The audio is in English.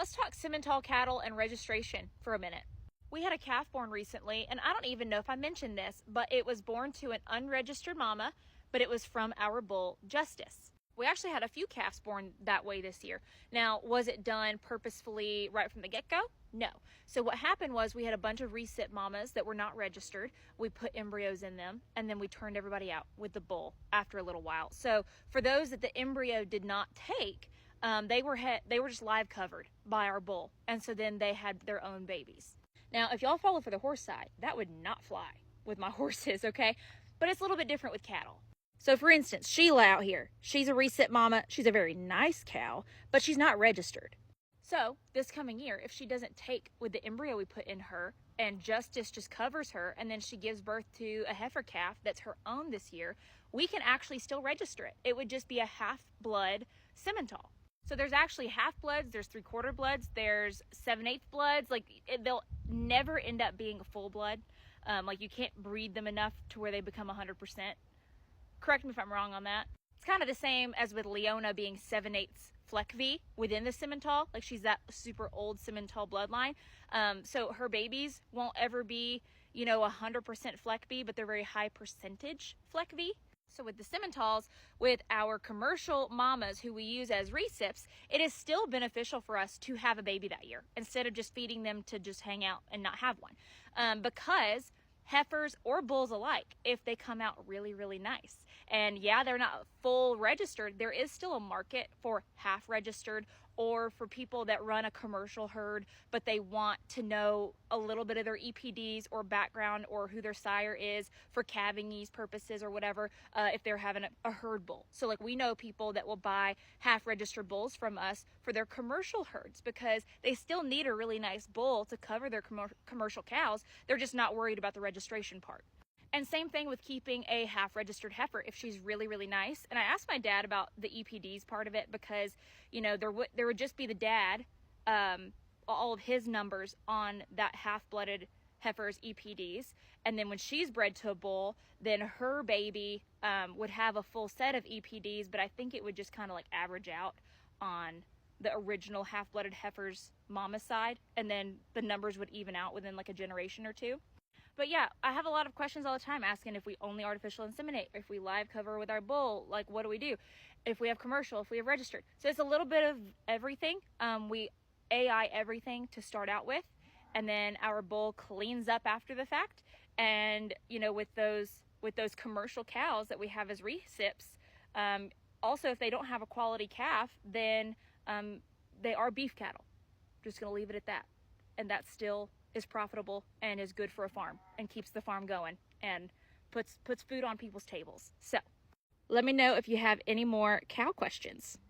Let's talk simmental cattle and registration for a minute. We had a calf born recently, and I don't even know if I mentioned this, but it was born to an unregistered mama, but it was from our bull, Justice. We actually had a few calves born that way this year. Now, was it done purposefully right from the get-go? No. So what happened was we had a bunch of recip mamas that were not registered. We put embryos in them, and then we turned everybody out with the bull after a little while. So for those that the embryo did not take, they were just live covered by our bull, and so then they had their own babies. Now, if y'all follow for the horse side, that would not fly with my horses, okay? But it's a little bit different with cattle. So for instance, Sheila out here, she's a recip mama. She's a very nice cow, but she's not registered. So this coming year, if she doesn't take with the embryo we put in her and Justice just covers her and then she gives birth to a heifer calf that's her own this year, we can actually still register it. It would just be a half-blood simmental. So there's actually half bloods, there's 3/4 bloods, there's 7/8 bloods. They'll never end up being a full blood. You can't breed them enough to where they become 100%. Correct me if I'm wrong on that. It's kind of the same as with Leona being 7/8 Fleck V within the simmental. Like, she's that super old simmental bloodline. So her babies won't ever be, 100% Fleck V, but they're very high percentage Fleck V. So with the simmentals, with our commercial mamas who we use as recips, it is still beneficial for us to have a baby that year instead of just feeding them to just hang out and not have one. Because heifers or bulls alike, if they come out really, really nice, and yeah, they're not full registered, there is still a market for half registered or for people that run a commercial herd, but they want to know a little bit of their EPDs or background or who their sire is for calving ease purposes or whatever, if they're having a herd bull. So we know people that will buy half registered bulls from us for their commercial herds because they still need a really nice bull to cover their commercial cows. They're just not worried about the registration part. And same thing with keeping a half-registered heifer if she's really, really nice. And I asked my dad about the EPDs part of it because, there would just be the dad, all of his numbers on that half-blooded heifer's EPDs. And then when she's bred to a bull, then her baby would have a full set of EPDs, but I think it would just kind of average out on the original half-blooded heifer's mama side. And then the numbers would even out within a generation or two. But yeah, I have a lot of questions all the time asking if we only artificial inseminate, if we live cover with our bull, what do we do? If we have commercial, if we have registered. So it's a little bit of everything. We AI everything to start out with, and then our bull cleans up after the fact. And with those commercial cows that we have as recips, also if they don't have a quality calf, then they are beef cattle. Just gonna leave it at that. And that still is profitable and is good for a farm and keeps the farm going and puts food on people's tables. So let me know if you have any more cow questions.